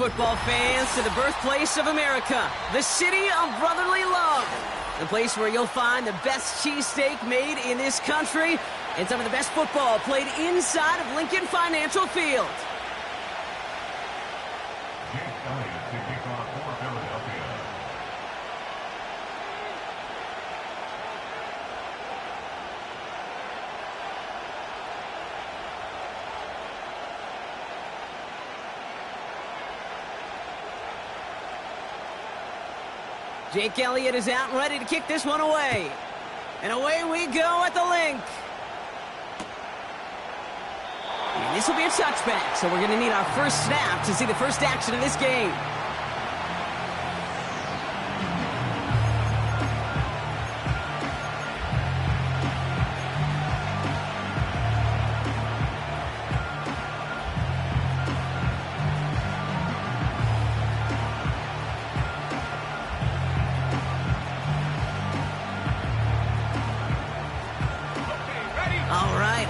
football fans, to the birthplace of America, the city of brotherly love. The place where you'll find the best cheesesteak made in this country and some of the best football played inside of Lincoln Financial Field. Jake Elliott is out and ready to kick this one away. And away we go at the link. And this will be a touchback, so we're going to need our first snap to see the first action of this game.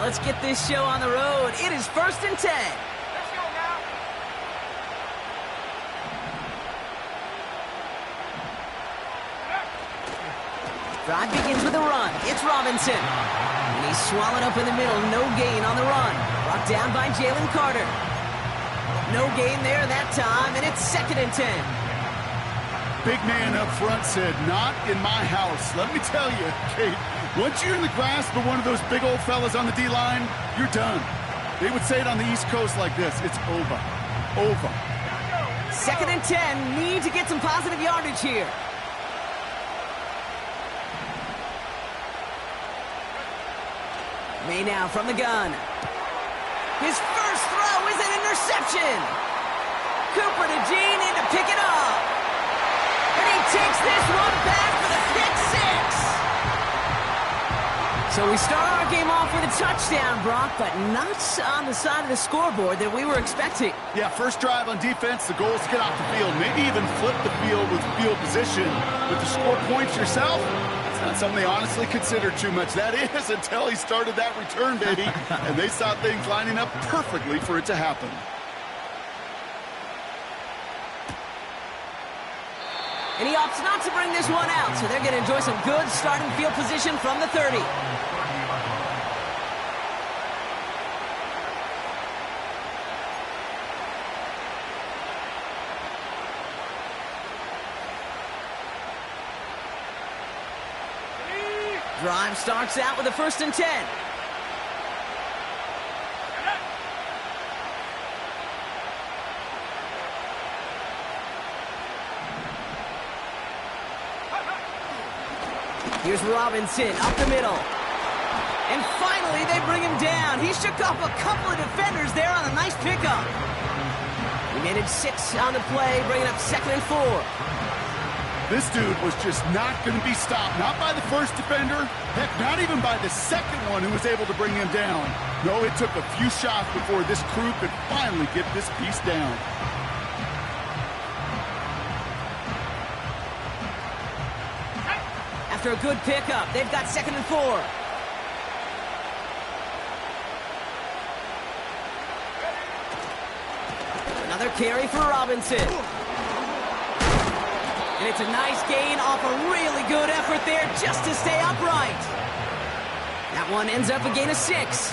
Let's get this show on the road. It is 1st and 10. Let's go now. Drive begins with a run. It's Robinson. And he's swallowed up in the middle. No gain on the run. Brought down by Jalen Carter. No gain there that time, and it's 2nd and 10. Big man up front said, "Not in my house." Let me tell you, Kate, once you're in the grasp of one of those big old fellas on the D-line, you're done. They would say it on the East Coast like this: it's over. Over. 2nd and 10. Need to get some positive yardage here. May now from the gun. His first throw is an interception. Cooper to Jean in to pick it up. And he takes this one back for the pick six. So we start our game off with a touchdown, Brock, but not on the side of the scoreboard that we were expecting. Yeah, first drive on defense, the goal is to get off the field. Maybe even flip the field with field position. But to score points yourself, it's not something they honestly consider too much. That is until he started that return, baby. And they saw things lining up perfectly for it to happen. And he opts not to bring this one out, so they're going to enjoy some good starting field position from the 30. Drive starts out with a 1st and 10. Here's Robinson up the middle. And finally, they bring him down. He shook off a couple of defenders there on a nice pickup. He managed 6 on the play, bringing up 2nd and 4. This dude was just not going to be stopped. Not by the first defender. Heck, not even by the second one who was able to bring him down. No, it took a few shots before this crew could finally get this piece down. After a good pickup, they've got 2nd and 4. Another carry for Robinson. And it's a nice gain off a really good effort there just to stay upright. That one ends up a gain of 6.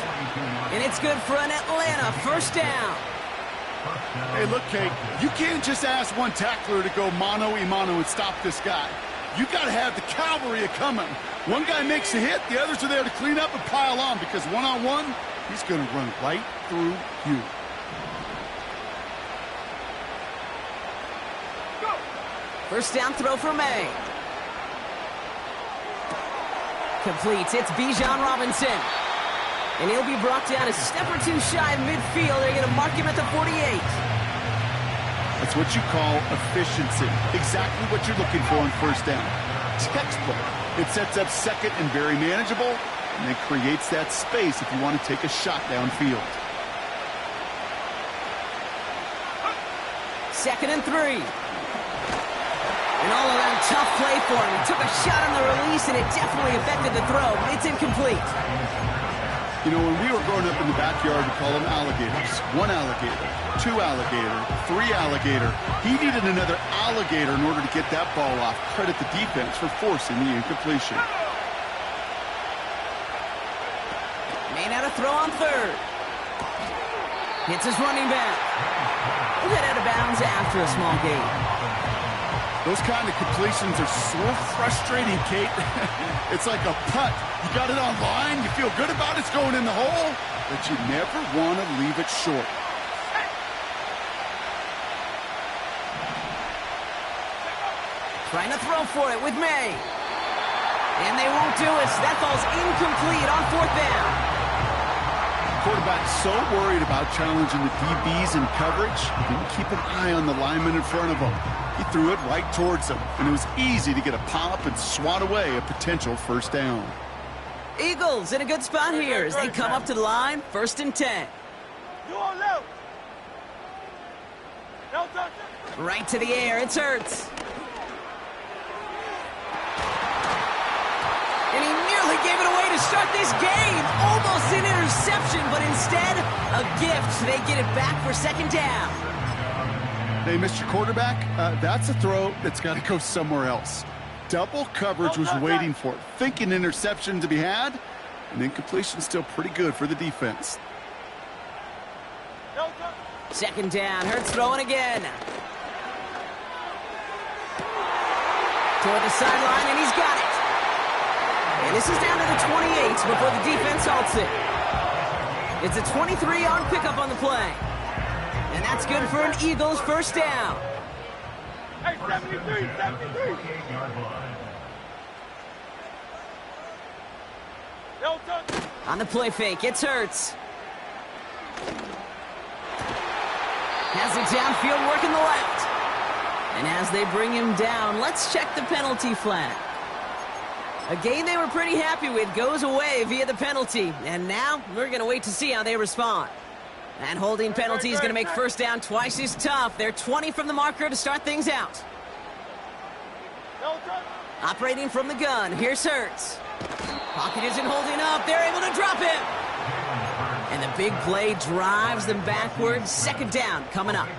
And it's good for an Atlanta first down. Hey, look, Kate, you can't just ask one tackler to go mano-a-mano and stop this guy. You got to have the cavalry coming. One guy makes a hit, the others are there to clean up and pile on, because one-on-one, he's going to run right through you. First down throw for May. Completes. It's Bijan Robinson. And he'll be brought down a step or two shy of midfield. They're going to mark him at the 48. That's what you call efficiency. Exactly what you're looking for on first down. Textbook. It sets up second and very manageable, and it creates that space if you want to take a shot downfield. 2nd and 3. An all-around tough play for him. He took a shot on the release, and it definitely affected the throw, but it's incomplete. You know, when we were growing up in the backyard, we call them alligators. 1 alligator, 2 alligator, 3 alligator. He needed another alligator in order to get that ball off. Credit the defense for forcing the incompletion. Main out of throw on third. Hits his running back. He'll get out of bounds after a small gain. Those kind of completions are so frustrating, Kate. It's like a putt. You got it on line, you feel good about it's going in the hole, but you never want to leave it short. Trying to throw for it with May. And they won't do it. That ball's incomplete on 4th down. Quarterback's so worried about challenging the DBs in coverage, he didn't keep an eye on the lineman in front of him. He threw it right towards him, and it was easy to get a pop and swat away a potential first down. Eagles in a good spot here as they come up to the line, 1st and 10. Right to the air, it's Hurts. And he nearly gave it away to start this game. Almost an interception, but instead, a gift. They get it back for 2nd down. Hey, Mr. Quarterback, that's a throw that's got to go somewhere else. Double coverage was waiting for it, thinking interception to be had, and incompletion still pretty good for the defense. 2nd down, Hurts throwing again. Toward the sideline, and he's got it. And this is down to the 28 before the defense halts it. It's a 23-yard pickup on the play. And that's good for an Eagles 1st down. Hey, 73. On the play fake, it's Hurts. Has it downfield, working the left. And as they bring him down, let's check the penalty flag. A game they were pretty happy with goes away via the penalty. And now we're going to wait to see how they respond. And holding penalty is going to make 1st down twice as tough. They're 20 from the marker to start things out. Operating from the gun, here's Hurts. Pocket isn't holding up. They're able to drop him. And the big play drives them backwards. 2nd down coming up.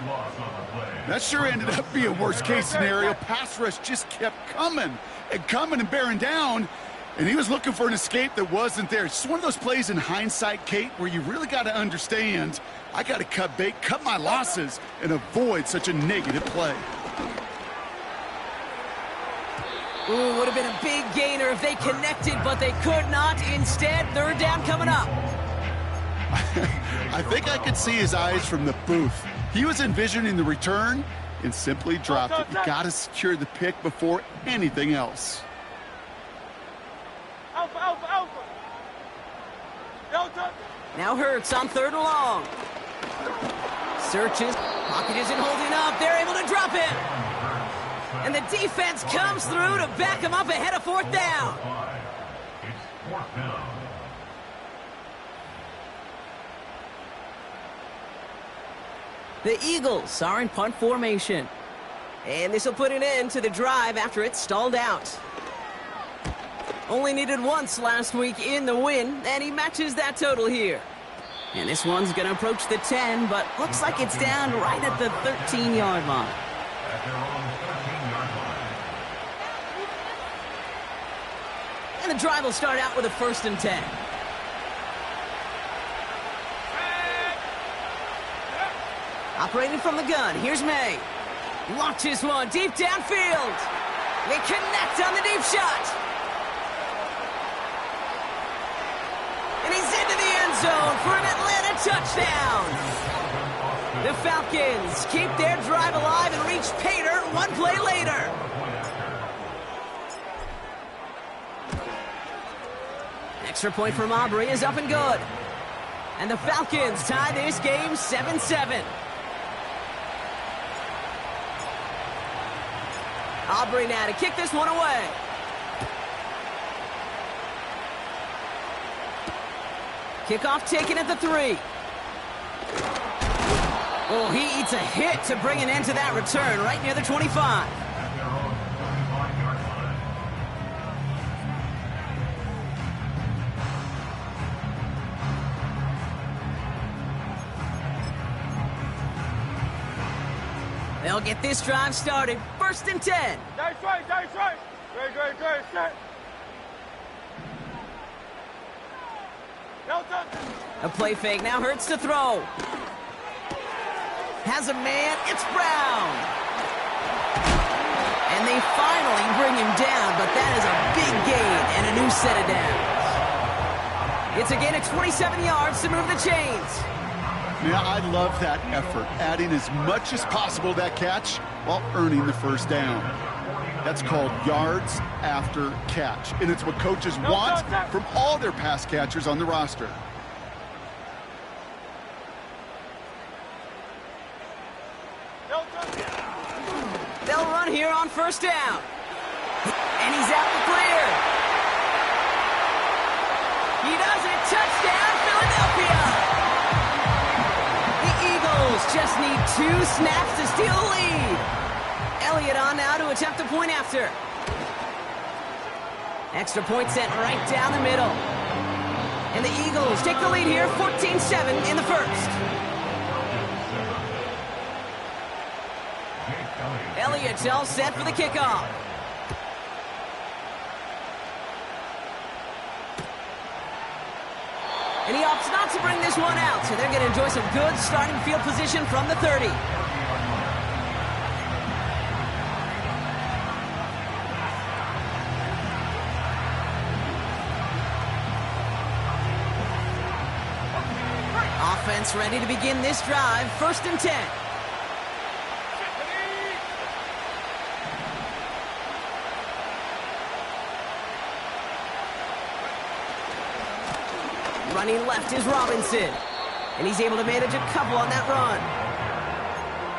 That sure ended up being a worst-case scenario. Pass rush just kept coming and bearing down, and he was looking for an escape that wasn't there. It's just one of those plays in hindsight, Kate, where you really got to understand, I got to cut bait, cut my losses, and avoid such a negative play. Ooh, would have been a big gainer if they connected, but they could not. Instead, 3rd down coming up. I think I could see his eyes from the booth. He was envisioning the return and simply dropped it. You got to secure the pick before anything else. Alpha. Now Hurts on 3rd and long. Searches. Pocket isn't holding up. They're able to drop him. And the defense comes through to back him up ahead of 4th down. The Eagles are in punt formation. And this will put an end to the drive after it stalled out. Only needed once last week in the win, and he matches that total here. And this one's going to approach the 10, but looks like it's down right at the 13-yard line. And the drive will start out with a 1st and 10. Operating from the gun, here's May. Launches one deep downfield. They connect on the deep shot. And he's into the end zone for an Atlanta touchdown. The Falcons keep their drive alive and reach pay dirt 1 play later. Extra point from Aubrey is up and good. And the Falcons tie this game 7-7. Aubrey now to kick this one away. Kickoff taken at the 3. Oh, he eats a hit to bring an end to that return right near the 25. They'll get this drive started. 1st and 10. That's right, that's right. Great, set. Delta. A play fake, now Hurts to throw. Has a man, it's Brown. And they finally bring him down, but that is a big gain and a new set of downs. It's a gain of 27 yards to move the chains. Yeah, I love that effort, adding as much as possible to that catch while earning the first down. That's called yards after catch, and it's what coaches want from all their pass catchers on the roster. They'll run here on 1st down. And he's out the clear. He does it. Touchdown, Philadelphia. The Eagles just need 2 snaps to steal the lead. Elliott on now to attempt a point after. Extra point sent right down the middle. And the Eagles take the lead here, 14-7 in the first. Elliott's all set for the kickoff. And he opts not to bring this one out, so they're going to enjoy some good starting field position from the 30. Offense ready to begin this drive, 1st and 10. Running left is Robinson, and he's able to manage a couple on that run.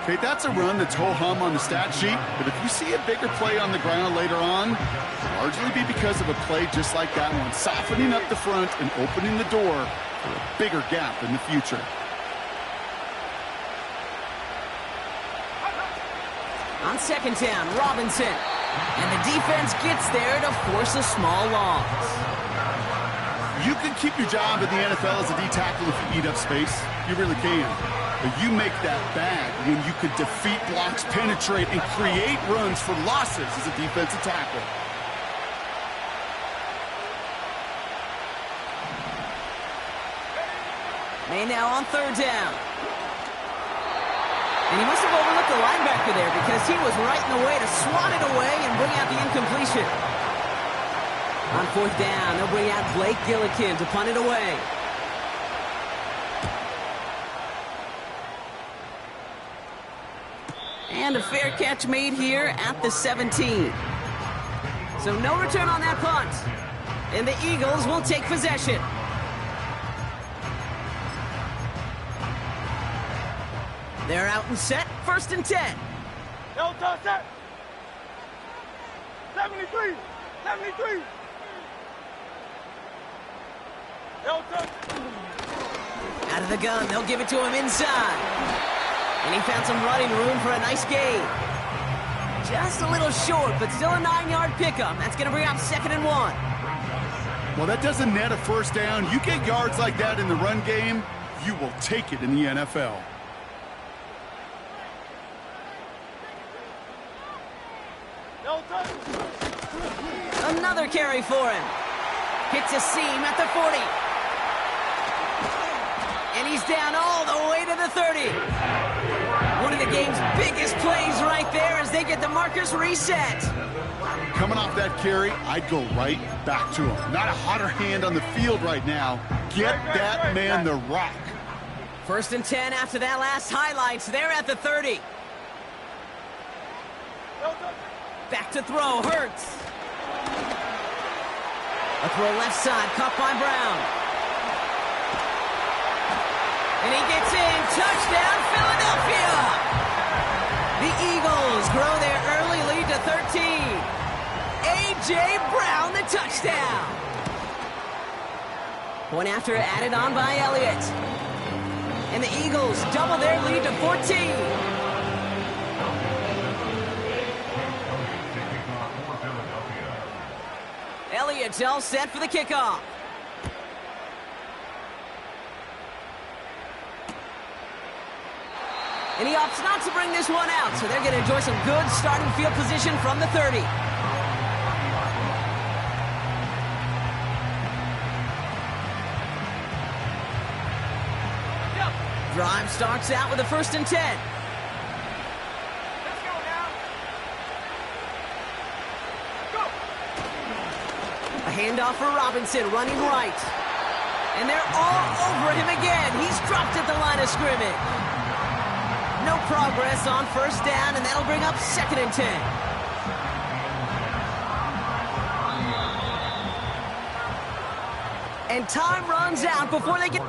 Okay, that's a run that's ho-hum on the stat sheet, but if you see a bigger play on the ground later on, it'll largely be because of a play just like that one, softening up the front and opening the door for a bigger gap in the future. On 2nd down, Robinson, and the defense gets there to force a small loss. You can keep your job in the NFL as a D-tackle if you eat up space. You really can. But you make that bad when you could defeat blocks, penetrate, and create runs for losses as a defensive tackle. May now on 3rd down. And he must have overlooked the linebacker there because he was right in the way to swat it away and bring out the incompletion. On 4th down, they'll bring out Blake Gillikin to punt it away. And a fair catch made here at the 17. So no return on that punt. And the Eagles will take possession. They're out and set, 1st and 10. Delta set. 73. Delta. Out of the gun, they'll give it to him inside. And he found some running room for a nice gain. Just a little short, but still a 9-yard pickup. That's going to bring up 2nd and 1. Well, that doesn't net a 1st down. You get yards like that in the run game, you will take it in the NFL. Another carry for him. Hits a seam at the 40. And he's down all the way to the 30. One of the game's biggest plays right there as they get the markers reset. Coming off that carry, I'd go right back to him. Not a hotter hand on the field right now. Get that man the rock. 1st and 10 after that last highlights. They're at the 30. Back to throw, Hurts. A throw left side, caught by Brown. And he gets in, touchdown, Philadelphia! The Eagles grow their early lead to 13. A.J. Brown, the touchdown. Point after added on by Elliott. And the Eagles double their lead to 14. Elliott's all set for the kickoff. And he opts not to bring this one out, so they're going to enjoy some good starting field position from the 30. Drive starts out with a 1st and 10. Let's go now. Go. A handoff for Robinson, running right. And they're all over him again. He's dropped at the line of scrimmage. No progress on 1st down, and that'll bring up 2nd and 10. And time runs out before they get...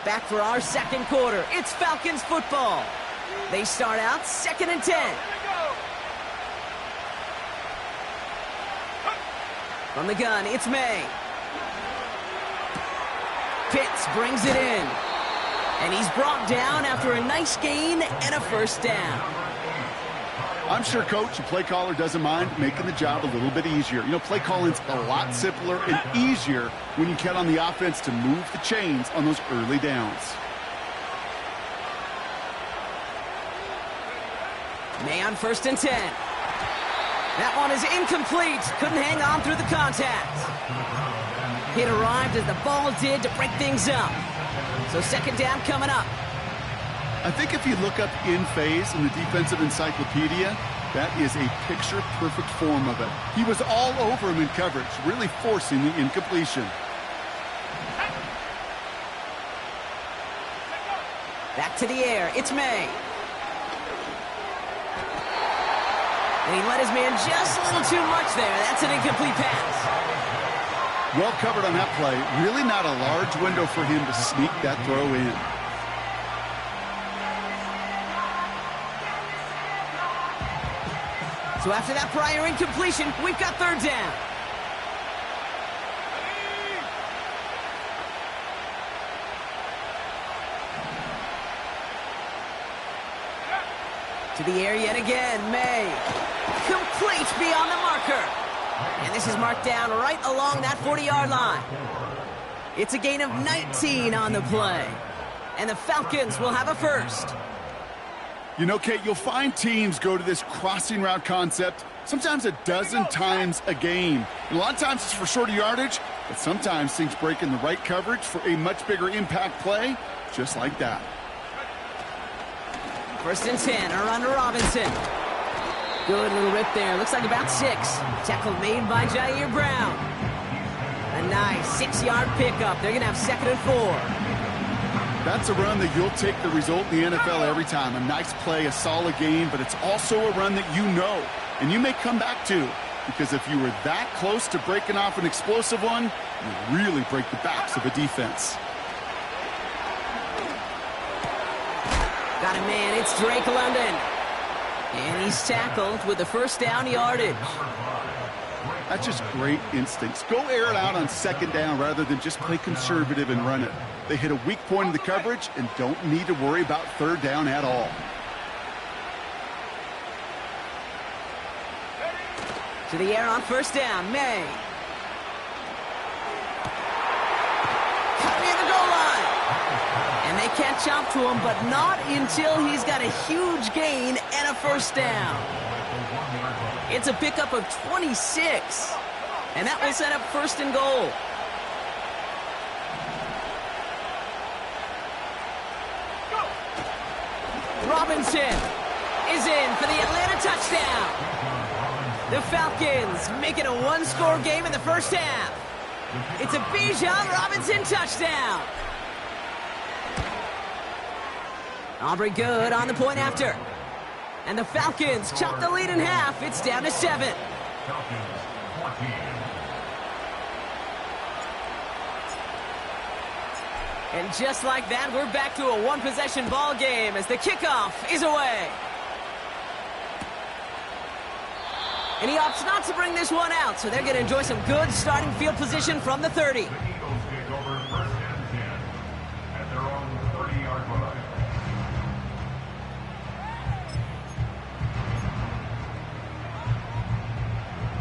Back for our 2nd quarter. It's Falcons football. They start out 2nd and 10. From the gun, it's May. Pitts brings it in. And he's brought down after a nice gain and a 1st down. I'm sure coach and play caller doesn't mind making the job a little bit easier. You know, play calling's a lot simpler and easier when you count on the offense to move the chains on those early downs. May on 1st and 10. That one is incomplete. Couldn't hang on through the contact. It arrived as the ball did to break things up. So 2nd down coming up. I think if you look up in phase in the defensive encyclopedia, that is a picture-perfect form of it. He was all over him in coverage, really forcing the incompletion. Back to the air. It's May. And he let his man just a little too much there. That's an incomplete pass. Well covered on that play. Really not a large window for him to sneak that throw in. So after that prior incompletion, we've got 3rd down. To the air yet again, May. Complete beyond the marker. And this is marked down right along that 40-yard line. It's a gain of 19 on the play. And the Falcons will have a 1st. You know, Kate, you'll find teams go to this crossing route concept sometimes a dozen times a game. And a lot of times it's for shorter yardage, but sometimes things break in the right coverage for a much bigger impact play, just like that. 1st and 10, a run to Robinson. Good little rip there. Looks like about 6. Tackle made by Jair Brown. A nice 6-yard pickup. They're going to have 2nd and 4. That's a run that you'll take the result in the NFL every time. A nice play, a solid game, but it's also a run that you know and you may come back to, because if you were that close to breaking off an explosive one, you really break the backs of a defense. Got a man, it's Drake London. And he's tackled with the 1st down yardage. That's just great instincts. Go air it out on 2nd down rather than just play conservative and run it. They hit a weak point in the coverage and don't need to worry about 3rd down at all. To the air on 1st down, May. Cut near the goal line. And they catch up to him, but not until he's got a huge gain and a 1st down. It's a pickup of 26. And that will set up 1st and goal. Robinson is in for the Atlanta touchdown. The Falcons make it a 1-score game in the 1st half. It's a Bijan Robinson touchdown. Aubrey good on the point after. And the Falcons chop the lead in half. It's down to 7. And just like that, we're back to a 1-possession ball game as the kickoff is away. And he opts not to bring this one out, so they're going to enjoy some good starting field position from the 30.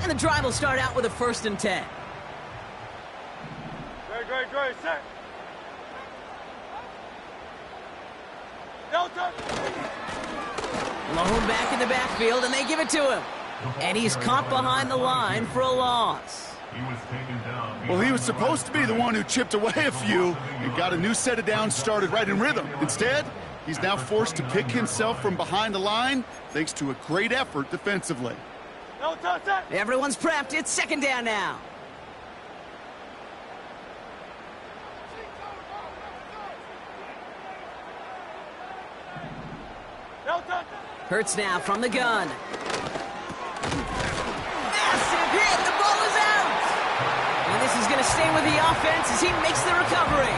And the drive will start out with a 1st and 10. Great, set. Delta. Low back in the backfield, and they give it to him. And he's caught behind the line for a loss. Well, he was supposed to be the one who chipped away a few and got a new set of downs started right in rhythm. Instead, he's now forced to pick himself from behind the line thanks to a great effort defensively. Delta, set. Everyone's prepped. It's 2nd down now. Delta. Hurts now from the gun. Massive hit. The ball is out. And this is going to stay with the offense as he makes the recovery.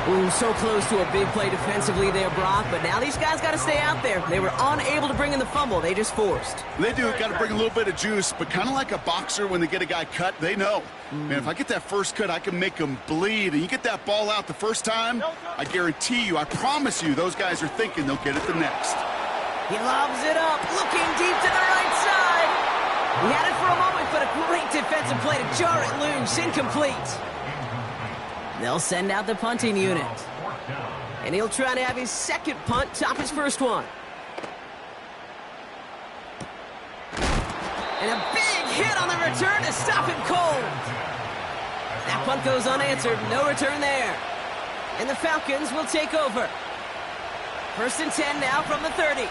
Ooh, so close to a big play defensively there, Brock. But now these guys got to stay out there. They were unable to bring in the fumble. They just forced. They do. Got to bring a little bit of juice, but kind of like a boxer when they get a guy cut, they know. Man, if I get that first cut, I can make them bleed. And you get that ball out the first time, I guarantee you, I promise you, those guys are thinking they'll get it the next. He lobs it up, looking deep to the right side. He had it for a moment, but a great defensive play to jar it loose. Incomplete. They'll send out the punting unit. And he'll try to have his 2nd punt top his 1st one. And a big hit on the return to stop him cold. That punt goes unanswered. No return there. And the Falcons will take over. 1st and 10 now from the 30.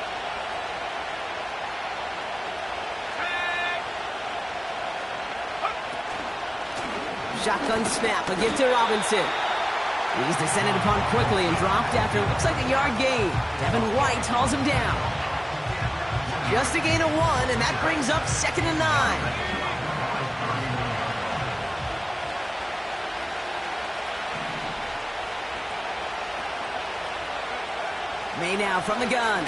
Shotgun snap, a give to Robinson. He's descended upon quickly and dropped after looks like a yard gain. Devin White hauls him down. Just a gain of 1, and that brings up 2nd and 9. May now from the gun.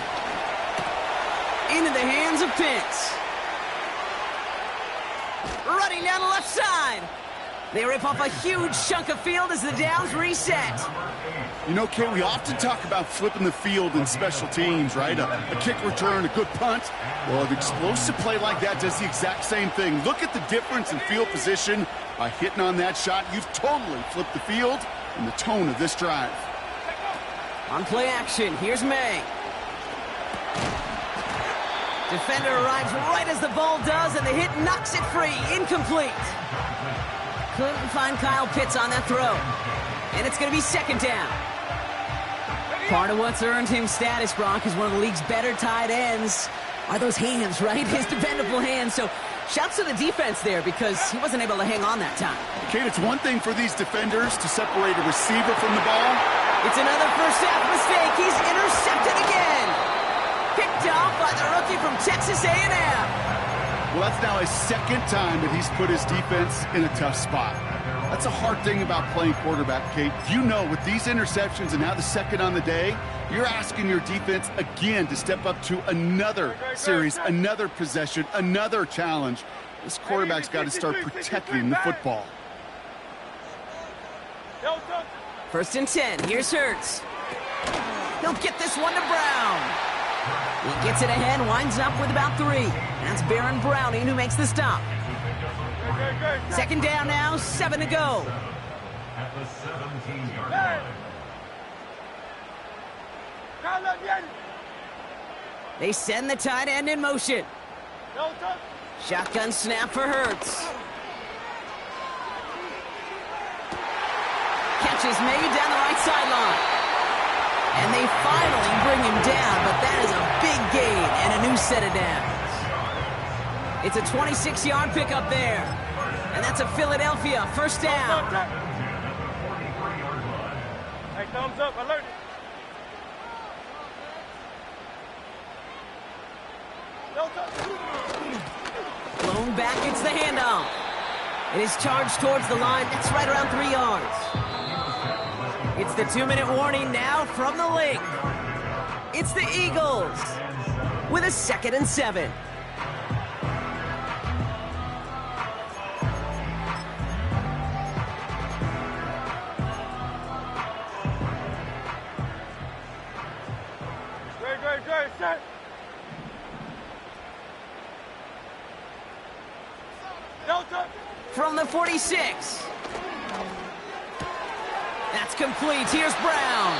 Into the hands of Pitts. Running down the left side. They rip off a huge chunk of field as the downs reset. You know, Kate, we often talk about flipping the field in special teams, right? A kick return, a good punt. Well, an explosive play like that does the exact same thing. Look at the difference in field position. By hitting on that shot, you've totally flipped the field and the tone of this drive. On play action, here's May. Defender arrives right as the ball does, and the hit knocks it free. Incomplete. Couldn't find Kyle Pitts on that throw. And it's going to be 2nd down. Part of what's earned him status, Brock, is one of the league's better tight ends. Are those hands, right? His dependable hands. So shouts to the defense there because he wasn't able to hang on that time. Kate, it's one thing for these defenders to separate a receiver from the ball. It's another first half mistake. He's intercepted again. Picked off by the rookie from Texas A&M. Well, that's now his 2nd time that he's put his defense in a tough spot. That's a hard thing about playing quarterback, Kate. You know, with these interceptions and now the 2nd on the day, you're asking your defense again to step up to another series, another possession, another challenge. This quarterback's got to start protecting the football. 1st and 10. Here's Hurts. He'll get this one to Brown. He gets it ahead, winds up with about 3. That's Baron Browning who makes the stop. 2nd down now, 7 to go. At the 17-yard line. They send the tight end in motion. Shotgun snap for Hurts. Catches made down the right sideline. And they finally bring him down, but that is a big gain and a new set of downs. It's a 26-yard pickup there. And that's a Philadelphia 1st down. Hey, thumbs up, alert. Blown back, it's the handoff. It is charged towards the line. That's right around 3 yards. It's the 2-minute warning now from the link. It's the Eagles with a 2nd and 7. Great, set. 46. That's complete. Here's Brown.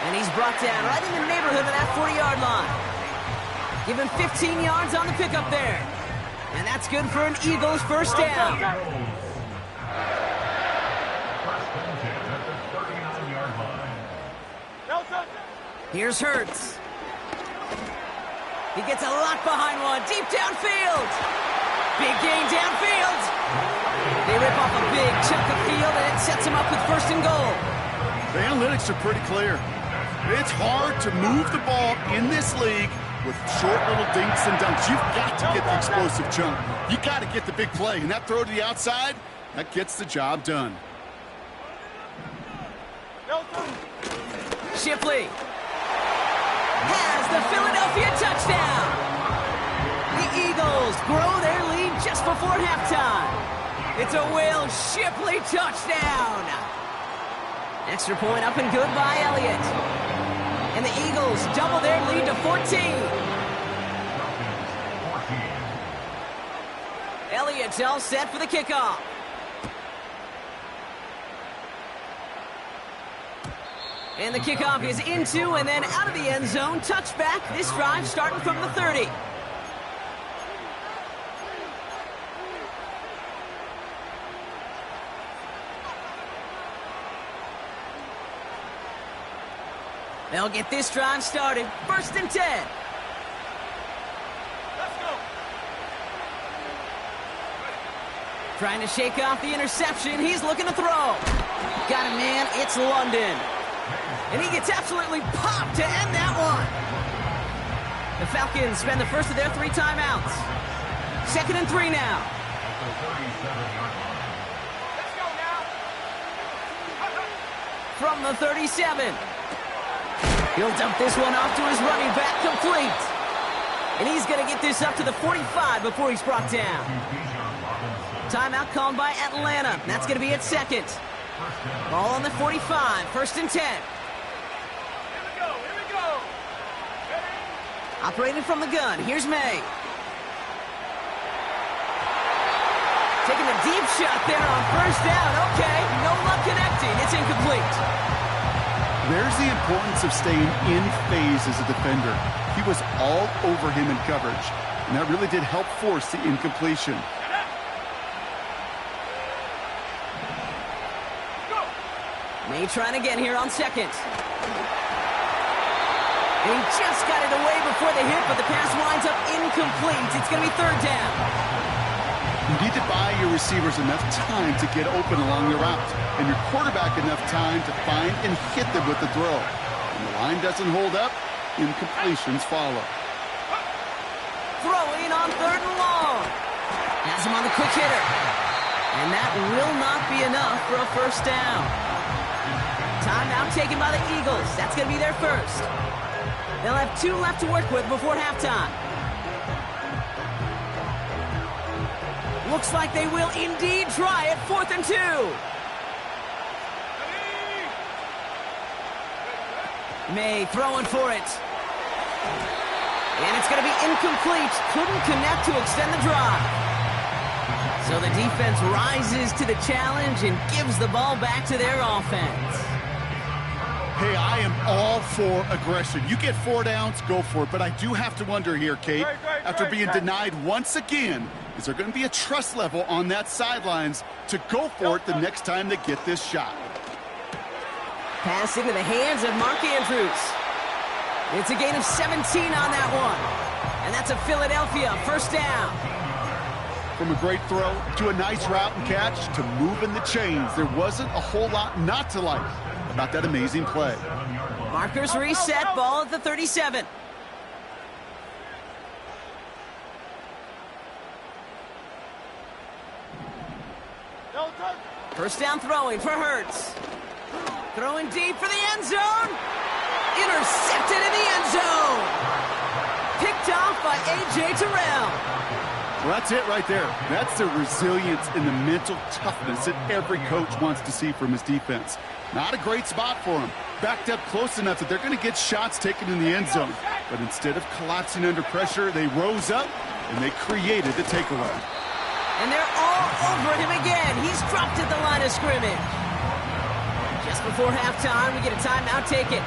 And he's brought down right in the neighborhood of that 40-yard line. Give him 15 yards on the pickup there. And that's good for an Eagles first down. Here's Hurts. He gets a lot behind one. Deep downfield. Big gain downfield. They rip off a big chunk of field, and it sets him up with first and goal. The analytics are pretty clear. It's hard to move the ball in this league with short little dinks and dunks. You've got to get the explosive chunk. You got to get the big play, and that throw to the outside, that gets the job done. Shipley has the Philadelphia touchdown. The Eagles grow their lead just before halftime. It's a Will Shipley touchdown. Extra point up and good by Elliott. And the Eagles double their lead to 14. Elliott's all set for the kickoff. And the kickoff is into and then out of the end zone. Touchback. This drive starting from the 30. They'll get this drive started. First and 10. Let's go. Trying to shake off the interception. He's looking to throw. Got a man. It's London. And he gets absolutely popped to end that one. The Falcons spend the first of their 3 timeouts. 2nd and 3 now. Let's go now. From the 37. He'll dump this one off to his running back, complete. And he's going to get this up to the 45 before he's brought down. Timeout called by Atlanta. That's going to be at 2nd. Ball on the 45, 1st and 10. Here we go. Operating from the gun, here's May. Taking a deep shot there on first down. Okay, no luck connecting. It's incomplete. There's the importance of staying in phase as a defender. He was all over him in coverage, and that really did help force the incompletion. May trying again here on 2nd. And he just got it away before the hit, but the pass winds up incomplete. It's going to be 3rd down. You need to buy your receivers enough time to get open along the route, and your quarterback enough time to find and hit them with the throw. When the line doesn't hold up, incompletions follow. Throwing on 3rd and long. Has him on the quick hitter. And that will not be enough for a first down. Timeout taken by the Eagles. That's going to be their first. They'll have 2 left to work with before halftime. Looks like they will indeed try it. 4th and 2. May throwing for it. And it's going to be incomplete. Couldn't connect to extend the drive. So the defense rises to the challenge and gives the ball back to their offense. Hey, I am all for aggression. You get 4 downs, go for it. But I do have to wonder here, Kate, after being denied once again, is there going to be a trust level on that sidelines to go for it the next time they get this shot? Pass into the hands of Mark Andrews. It's a gain of 17 on that one. And that's a Philadelphia first down. From a great throw to a nice route and catch to moving the chains, there wasn't a whole lot not to like about that amazing play. Markers reset, ball at the 37. First down throwing for Hurts. Throwing deep for the end zone. Intercepted in the end zone. Picked off by A.J. Terrell. Well, that's it right there. That's the resilience and the mental toughness that every coach wants to see from his defense. Not a great spot for him. Backed up close enough that they're going to get shots taken in the end zone. But instead of collapsing under pressure, they rose up and they created the takeaway. And they're all over him again. He's dropped at the line of scrimmage. Just before halftime, we get a timeout taken.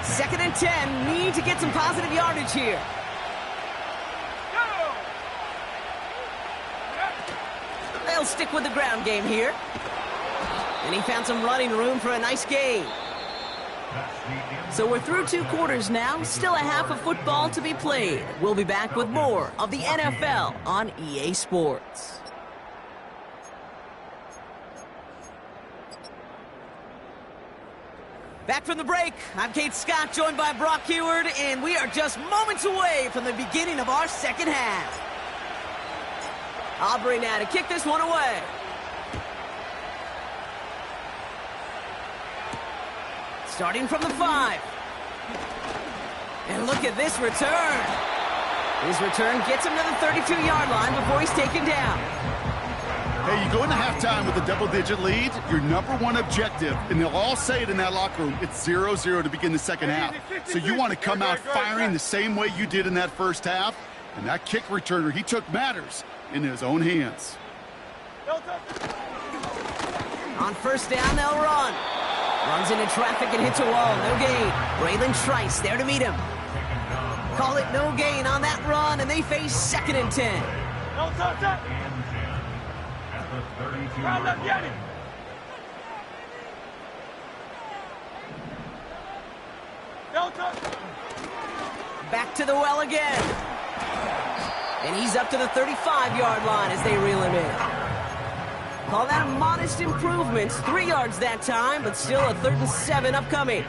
2nd and 10. Need to get some positive yardage here. They'll stick with the ground game here. And he found some running room for a nice gain. So we're through 2 quarters now. Still a half of football to be played. We'll be back with more of the NFL on EA Sports. Back from the break, I'm Kate Scott, joined by Brock Heward, and we are just moments away from the beginning of our second half. Aubrey now to kick this one away. Starting from the 5. And look at this return. His return gets him to the 32-yard line before he's taken down. Hey, you go into halftime with a double-digit lead, your number one objective, and they'll all say it in that locker room, it's 0-0 to begin the second half. So you want to come out firing the same way you did in that first half, and that kick returner, he took matters in his own hands. On first down, they'll run. Runs into traffic and hits a wall. No gain. Braylon Trice there to meet him. Call it no gain on that run, and they face 2nd and 10. Back to the well again. And he's up to the 35-yard line as they reel him in. Call that a modest improvement. 3 yards that time, but still a 3rd and 7 upcoming.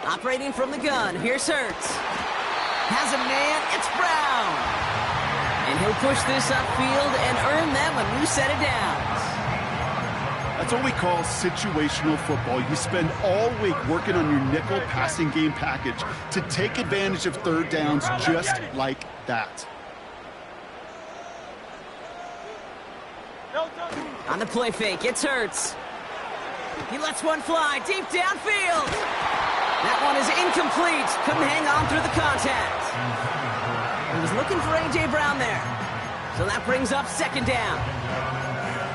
Operating from the gun, here's Hurts. Has a man, it's Brown. And he'll push this upfield and earn them a new set of downs. That's what we call situational football. You spend all week working on your nickel passing game package to take advantage of 3rd downs just like that. On the play fake, it's Hurts. He lets one fly deep downfield. That one is incomplete. Couldn't hang on through the contact. He was looking for A.J. Brown there. So that brings up 2nd down.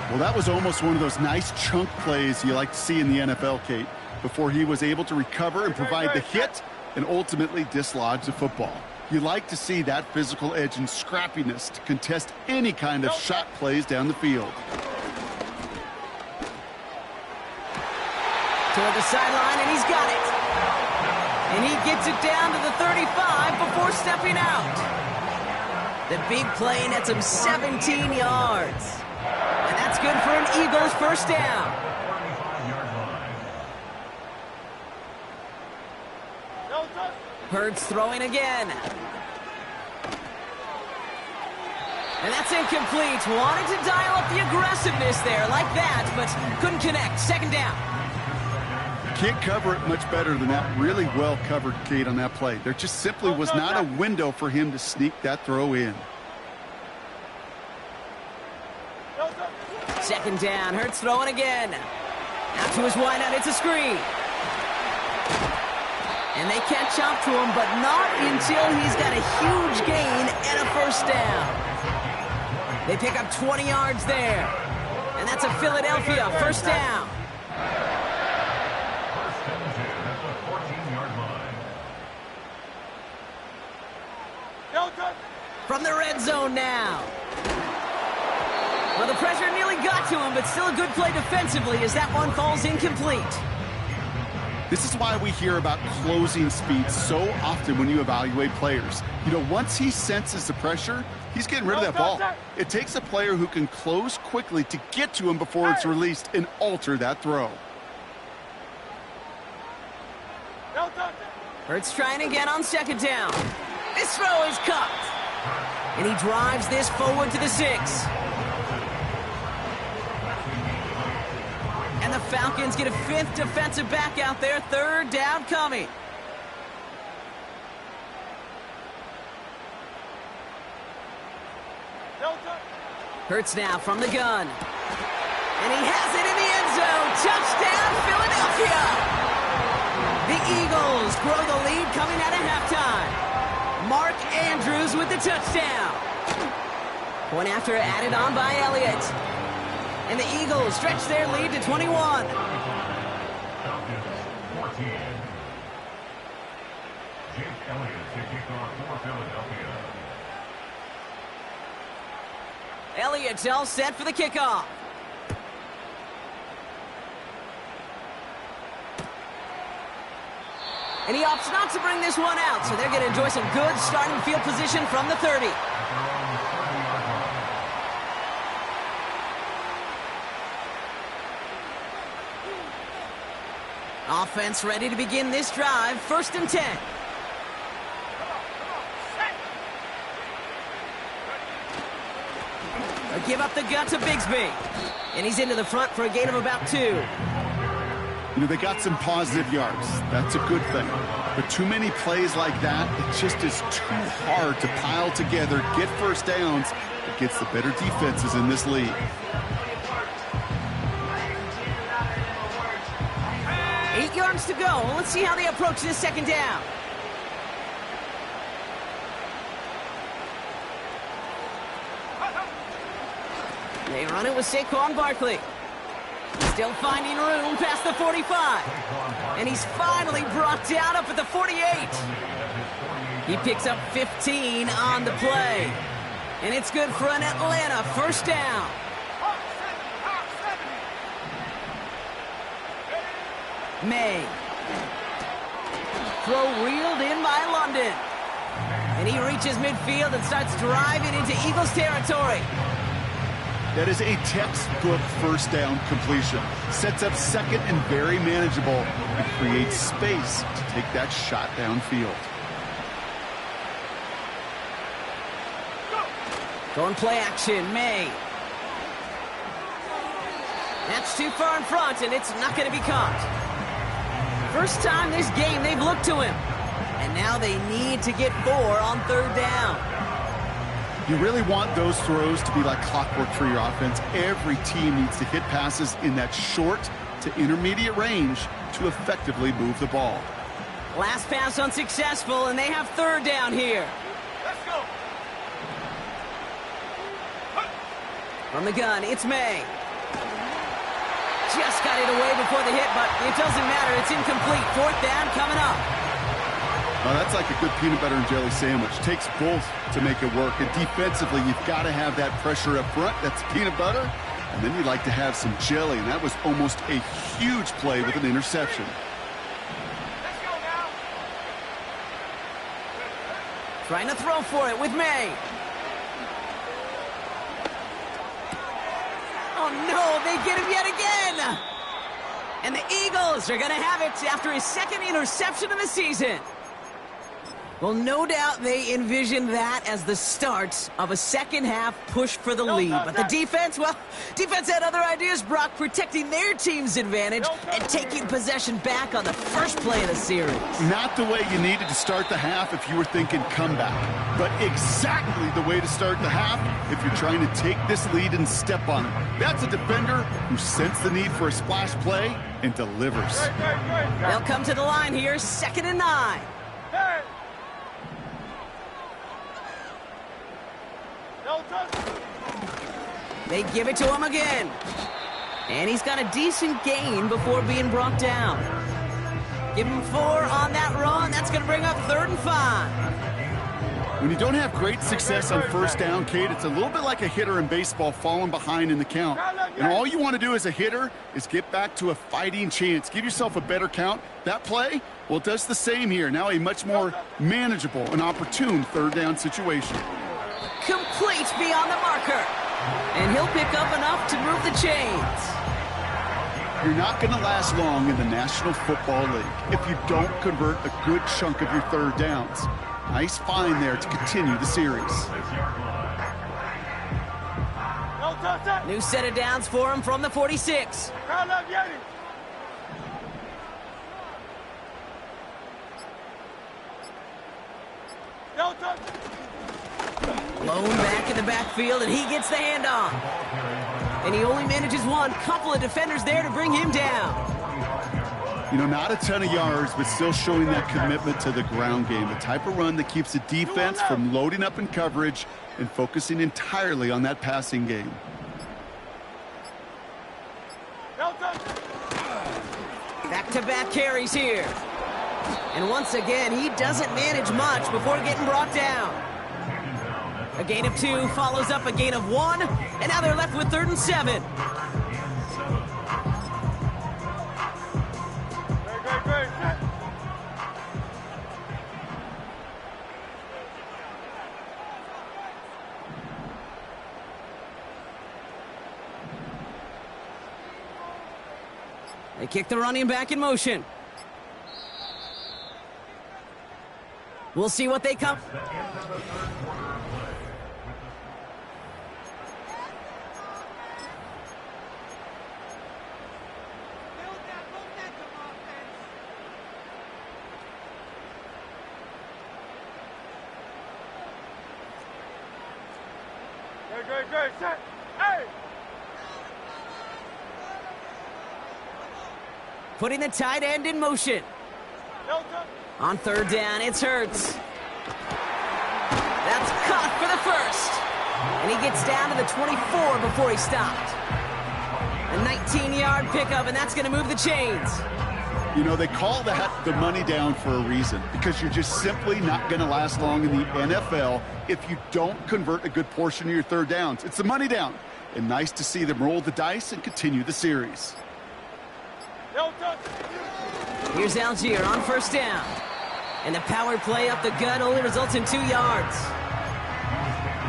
Well, that was almost one of those nice chunk plays you like to see in the NFL, Kate, before he was able to recover and provide the hit and ultimately dislodge the football. You like to see that physical edge and scrappiness to contest any kind of shot plays down the field. Toward the sideline, and he's got it. And he gets it down to the 35 before stepping out. The big play nets him 17 yards. And that's good for an Eagles first down. Hurts throwing again. And that's incomplete. Wanted to dial up the aggressiveness there like that, but couldn't connect. 2nd down. Can't cover it much better than that. Really well covered, Kate, on that play. There just simply was not a window for him to sneak that throw in. 2nd down. Hurts throwing again. Out to his wideout. It's a screen. And they catch up to him, but not until he's got a huge gain and a first down. They pick up 20 yards there. And that's a Philadelphia first down. From the red zone now. Well, the pressure nearly got to him, but still a good play defensively as that one falls incomplete. This is why we hear about closing speed so often when you evaluate players. You know, once he senses the pressure, he's getting rid of that ball. It takes a player who can close quickly to get to him before it's released and alter that throw. Hurts trying again on 2nd down. This throw is cut. And he drives this forward to the 6. And the Falcons get a 5th defensive back out there. 3rd down coming. Hurts now from the gun. And he has it in the end zone. Touchdown, Philadelphia! The Eagles grow the lead coming out of halftime. Mark Andrews with the touchdown. Point after added on by Elliott. And the Eagles stretch their lead to 21. Falcons 14. Jake Elliott to kick off for Philadelphia. Elliott's all set for the kickoff. And he opts not to bring this one out, so they're going to enjoy some good starting field position from the 30. Offense ready to begin this drive. 1st and 10. A give up the gut to Bigsby. And he's into the front for a gain of about 2. You know, they got some positive yards. That's a good thing. But too many plays like that, it just is too hard to pile together, get first downs against the better defenses in this league. Eight yards to go. Let's see how they approach this 2nd down. They run it with Saquon Barkley. Still finding room past the 45. And he's finally brought down up at the 48. He picks up 15 on the play. And it's good for an Atlanta 1st down. May. Throw reeled in by London. And he reaches midfield and starts driving into Eagles territory. That is a textbook 1st down completion. Sets up 2nd and very manageable and creates space to take that shot downfield. Going play action, May. That's too far in front, and it's not going to be caught. First time this game they've looked to him. And now they need to get 4 on 3rd down. You really want those throws to be like clockwork for your offense. Every team needs to hit passes in that short to intermediate range to effectively move the ball. Last pass unsuccessful, and they have 3rd down here. Let's go. From the gun, it's May. Just got it away before the hit, but it doesn't matter. It's incomplete. 4th down coming up. Well, that's like a good peanut butter and jelly sandwich. Takes both to make it work. And defensively, you've got to have that pressure up front. That's peanut butter. And then you'd like to have some jelly. And that was almost a huge play with an interception. Let's go now. Trying to throw for it with May. Oh, no, they get him yet again. And the Eagles are going to have it after his 2nd interception of the season. Well, no doubt they envisioned that as the start of a 2nd half push for the lead. But the defense, well, defense had other ideas, Brock, protecting their team's advantage and taking possession back on the first play of the series. Not the way you needed to start the half if you were thinking comeback, but exactly the way to start the half if you're trying to take this lead and step on it. That's a defender who sensed the need for a splash play and delivers. They'll come to the line here, 2nd and 9. Hey. They give it to him again. And he's got a decent gain before being brought down. Give him 4 on that run. That's going to bring up 3rd and 5. When you don't have great success on 1st down, Kate, it's a little bit like a hitter in baseball falling behind in the count. And all you want to do as a hitter is get back to a fighting chance. Give yourself a better count. That play, well, it does the same here. Now a much more manageable and opportune 3rd down situation. Complete beyond the marker. And he'll pick up enough to move the chains. You're not going to last long in the National Football League if you don't convert a good chunk of your 3rd downs. Nice find there to continue the series. New set of downs for him from the 46. Alone back in the backfield, and he gets the handoff. And he only manages one. Couple of defenders there to bring him down. You know, not a ton of yards, but still showing that commitment to the ground game. The type of run that keeps the defense from loading up in coverage and focusing entirely on that passing game. Back-to-back carries here. And once again, he doesn't manage much before getting brought down. A gain of 2 follows up a gain of 1, and now they're left with 3rd and 7. They kick the running back in motion. We'll see what they come. Great, set. Hey! Putting the tight end in motion. On 3rd down, it's Hurts. That's caught for the first. And he gets down to the 24 before he stopped. A 19-yard pickup, and that's going to move the chains. You know, they call that the money down for a reason, because you're just simply not going to last long in the NFL if you don't convert a good portion of your 3rd downs. It's the money down. And nice to see them roll the dice and continue the series. Here's Algier on 1st down. And the power play up the gut only results in 2 yards.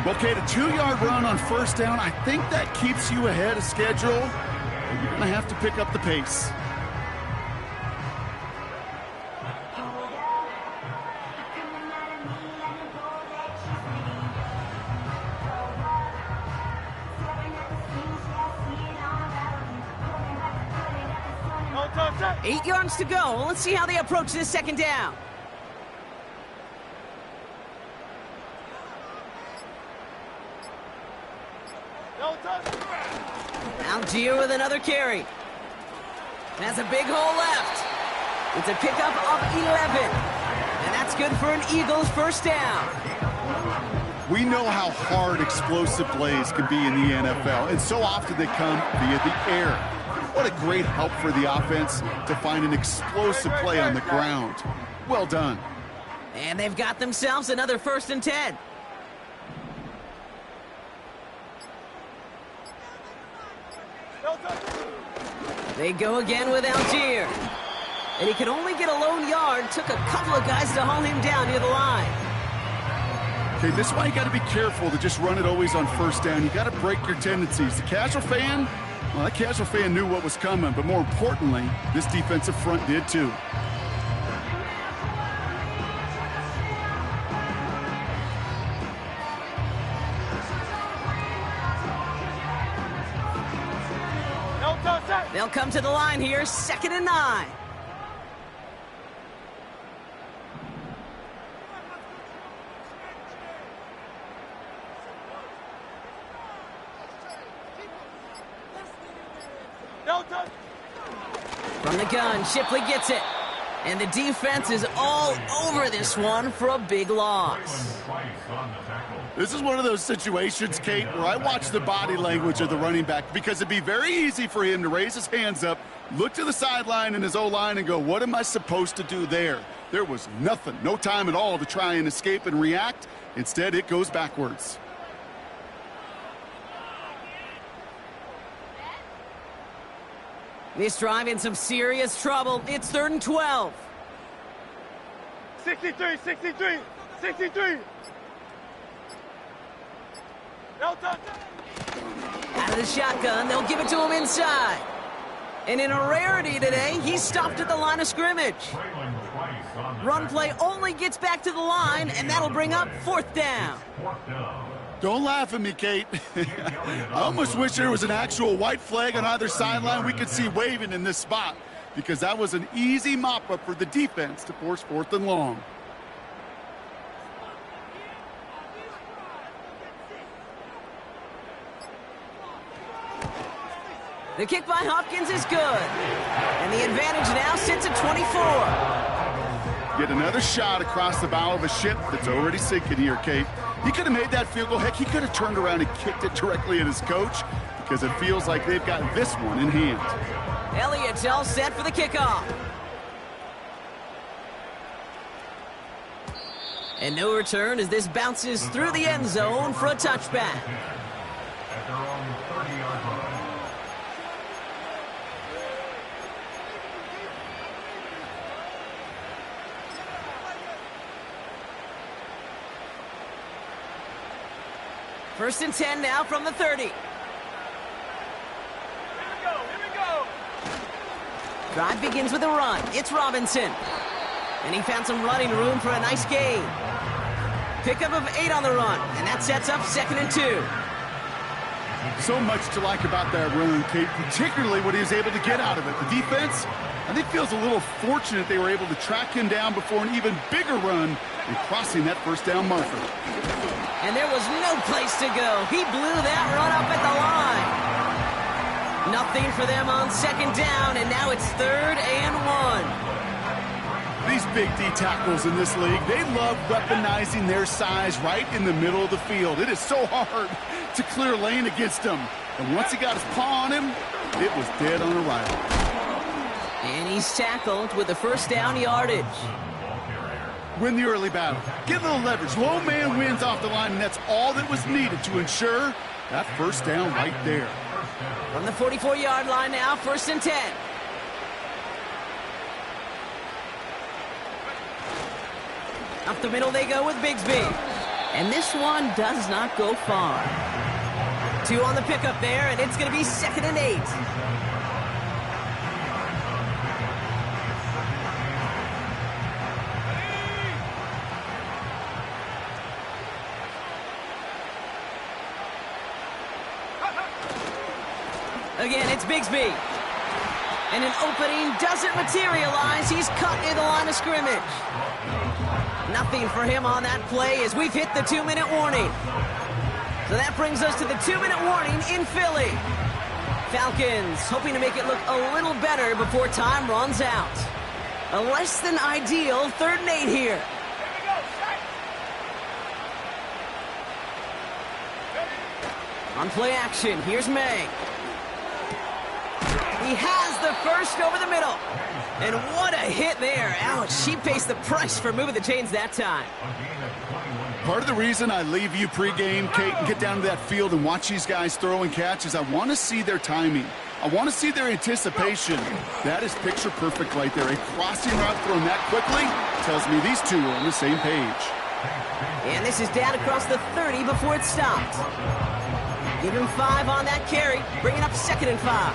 Okay, the 2-yard run on 1st down, I think that keeps you ahead of schedule. You're going to have to pick up the pace. touch. 8 yards to go. Let's see how they approach this second down. No touch. Algier with another carry. Has a big hole left. It's a pickup of 11. And that's good for an Eagles first down. We know how hard explosive plays can be in the NFL, and so often they come via the air. What a great help for the offense to find an explosive play on the ground. Well done. And they've got themselves another 1st and 10. No touch. They go again with Algier. And he could only get a lone yard. Took a couple of guys to haul him down near the line. Okay, this is why you got to be careful to just run it always on 1st down. You got to break your tendencies. The casual fan, well, that casual fan knew what was coming, but more importantly, this defensive front did too. No touch. They'll come to the line here, 2nd and 9. No touch. From the gun, Shipley gets it. And the defense is all over this one for a big loss. This is one of those situations, Kate, where I watch the body language of the running back, because it'd be very easy for him to raise his hands up, look to the sideline in his O-line and go, what am I supposed to do there? There was nothing, no time at all to try and escape and react. Instead, it goes backwards. This drive in some serious trouble. It's 3rd and 12. 63. No touch. Out of the shotgun, they'll give it to him inside. And in a rarity today, he's stopped at the line of scrimmage. Run play only gets back to the line, and that'll bring up 4th down. Don't laugh at me, Kate. I almost wish there was an actual white flag on either sideline we could see waving in this spot, because that was an easy mop-up for the defense to force 4th and long. The kick by Hopkins is good. And the advantage now sits at 24. Get another shot across the bow of a ship that's already sinking here, Kate. He could have made that field goal. Heck, he could have turned around and kicked it directly at his coach because it feels like they've got this one in hand. Elliott's all set for the kickoff. And no return as this bounces through the end zone for a touchback. At their own 30-yard line. First and 10 now from the 30. Here we go. Drive begins with a run. It's Robinson. And he found some running room for a nice gain. Pickup of 8 on the run, and that sets up 2nd and 2. So much to like about that run, Kate, particularly what he was able to get out of it. The defense, I think, feels a little fortunate they were able to track him down before an even bigger run and crossing that first down marker. And there was no place to go. He blew that run up at the line. Nothing for them on 2nd down, and now it's 3rd and 1. These big D tackles in this league, they love weaponizing their size right in the middle of the field. It is so hard to clear lane against him. And once he got his paw on him, it was dead on arrival. And he's tackled with the first down yardage. Win the early battle. Get a little leverage. Low man wins off the line, and that's all that was needed to ensure that first down right there. From the 44-yard line now, 1st and 10. Up the middle they go with Bigsby. And this one does not go far. 2 on the pickup there, and it's going to be 2nd and 8. Again, it's Bigsby. And an opening doesn't materialize. He's cut in the line of scrimmage. Nothing for him on that play as we've hit the 2-minute warning. So that brings us to the 2-minute warning in Philly. Falcons hoping to make it look a little better before time runs out. A less than ideal 3rd and 8 here. On play action, here's May. He has the first over the middle. And what a hit there. Ouch, she pays the price for moving the chains that time. Part of the reason I leave you pregame, Kate, and get down to that field and watch these guys throw and catch is I want to see their timing. I want to see their anticipation. That is picture perfect right there. A crossing route thrown that quickly tells me these two are on the same page. And this is down across the 30 before it stopped. Give him 5 on that carry, bringing up 2nd and 5.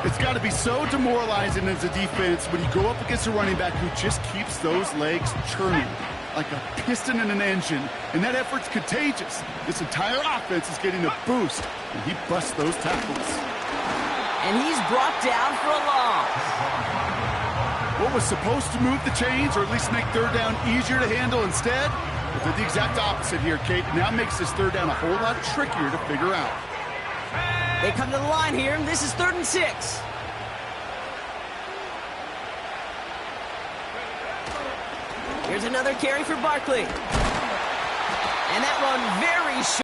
It's got to be so demoralizing as a defense when you go up against a running back who just keeps those legs churning like a piston in an engine, and that effort's contagious. This entire offense is getting a boost, and he busts those tackles. And he's brought down for a loss. What was supposed to move the chains, or at least make 3rd down easier to handle instead, but did the exact opposite here, Kate. Now makes this 3rd down a whole lot trickier to figure out. They come to the line here, and this is 3rd and 6. Here's another carry for Barkley. And that run very short.